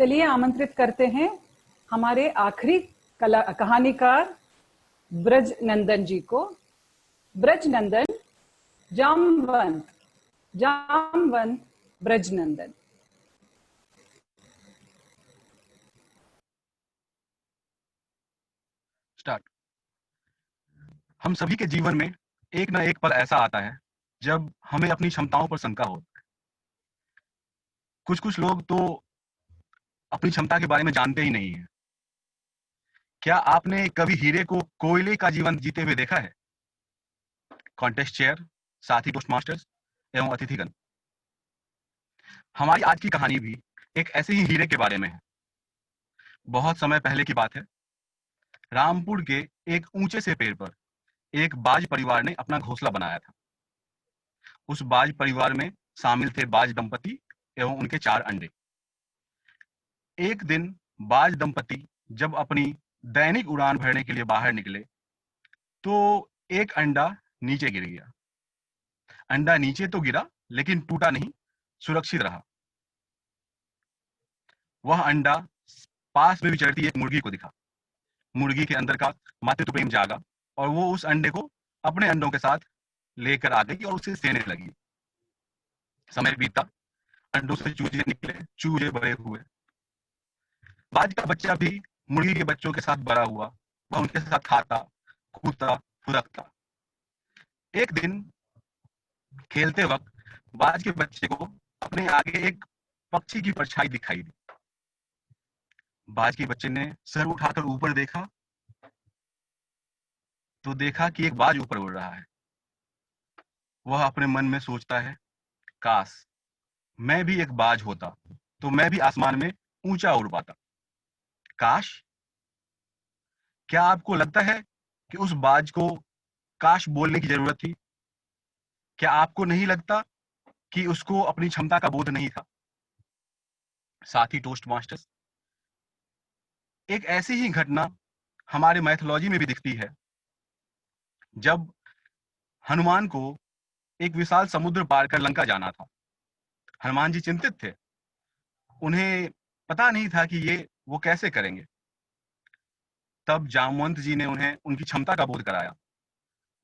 चलिए आमंत्रित करते हैं हमारे आखिरी कहानीकार ब्रज नंदन जी को। ब्रज नंदन, जामवंत, जामवंत ब्रज नंदन। स्टार्ट। हम सभी के जीवन में एक ना एक पल ऐसा आता है जब हमें अपनी क्षमताओं पर शंका हो। कुछ कुछ लोग तो अपनी क्षमता के बारे में जानते ही नहीं है। क्या आपने कभी हीरे को कोयले का जीवन जीते हुए देखा है? कॉन्टेस्ट चेयर, साथी पोस्ट मास्टर्स एवं अतिथिगण, हमारी आज की कहानी भी एक ऐसे ही हीरे के बारे में है। बहुत समय पहले की बात है। रामपुर के एक ऊंचे से पेड़ पर एक बाज परिवार ने अपना घोंसला बनाया था। उस बाज परिवार में शामिल थे बाज दंपति एवं उनके 4 अंडे। एक दिन बाज दंपति जब अपनी दैनिक उड़ान भरने के लिए बाहर निकले तो एक अंडा नीचे गिर गया। अंडा नीचे तो गिरा लेकिन टूटा नहीं, सुरक्षित रहा। वह अंडा पास में विचरती एक मुर्गी को दिखा। मुर्गी के अंदर का मातृत्व प्रेम जागा और वो उस अंडे को अपने अंडों के साथ लेकर आ गई और उसे सेने लगी। समय बीता, अंडों से चूजे निकले, चूजे बड़े हुए। बाज का बच्चा भी मुर्गी के बच्चों के साथ बड़ा हुआ। वह उनके साथ खाता, कूदता, फुदकता। एक दिन खेलते वक्त बाज के बच्चे को अपने आगे एक पक्षी की परछाई दिखाई दी। बाज के बच्चे ने सर उठाकर ऊपर देखा तो देखा कि एक बाज ऊपर उड़ रहा है। वह अपने मन में सोचता है, काश मैं भी एक बाज होता तो मैं भी आसमान में ऊंचा उड़ पाता। काश, क्या आपको लगता है कि उस बाज को काश बोलने की जरूरत थी? क्या आपको नहीं लगता कि उसको अपनी क्षमता का बोध नहीं था? साथी टोस्ट मास्टर्स, एक ऐसी ही घटना हमारे मैथोलॉजी में भी दिखती है। जब हनुमान को एक विशाल समुद्र पार कर लंका जाना था, हनुमान जी चिंतित थे। उन्हें पता नहीं था कि वो कैसे करेंगे। तब जामवंत जी ने उन्हें उनकी क्षमता का बोध कराया।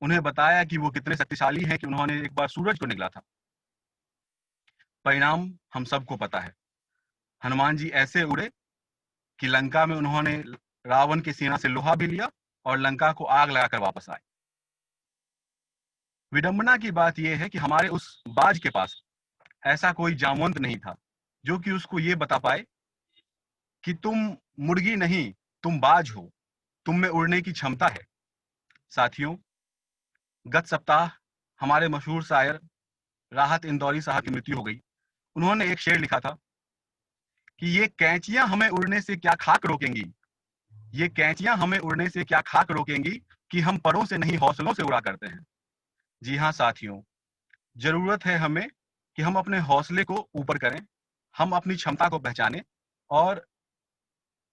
उन्हें बताया कि वो कितने शक्तिशाली हैं कि उन्होंने एक बार सूरज को निगला था। परिणाम हम सबको पता है। हनुमान जी ऐसे उड़े कि लंका में उन्होंने रावण की सेना से लोहा भी लिया और लंका को आग लगाकर वापस आए। विडंबना की बात यह है कि हमारे उस बाज के पास ऐसा कोई जामवंत नहीं था जो कि उसको ये बता पाए कि तुम मुर्गी नहीं, तुम बाज हो, तुम में उड़ने की क्षमता है। साथियों, गत सप्ताह हमारे मशहूर शायर राहत इंदौरी साहब की मृत्यु हो गई। उन्होंने एक शेर लिखा था कि ये कैंचियां हमें उड़ने से क्या खाक रोकेंगी, ये कैंचियां हमें उड़ने से क्या खाक रोकेंगी कि हम परों से नहीं हौसलों से उड़ा करते हैं। जी हाँ साथियों, जरूरत है हमें कि हम अपने हौसले को ऊपर करें, हम अपनी क्षमता को पहचानें और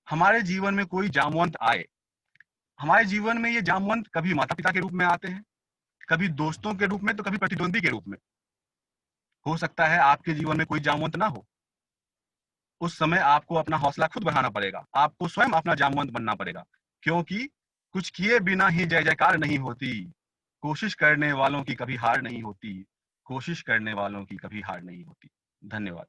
हमारे जीवन में कोई जामवंत आए। हमारे जीवन में ये जामवंत कभी माता पिता के रूप में आते हैं, कभी दोस्तों के रूप में, तो कभी प्रतिद्वंदी के रूप में। हो सकता है आपके जीवन में कोई जामवंत ना हो। उस समय आपको अपना हौसला खुद बढ़ाना पड़ेगा, आपको स्वयं अपना जामवंत बनना पड़ेगा, क्योंकि कुछ किए बिना ही जय जयकार नहीं होती। कोशिश करने वालों की कभी हार नहीं होती, कोशिश करने वालों की कभी हार नहीं होती। धन्यवाद।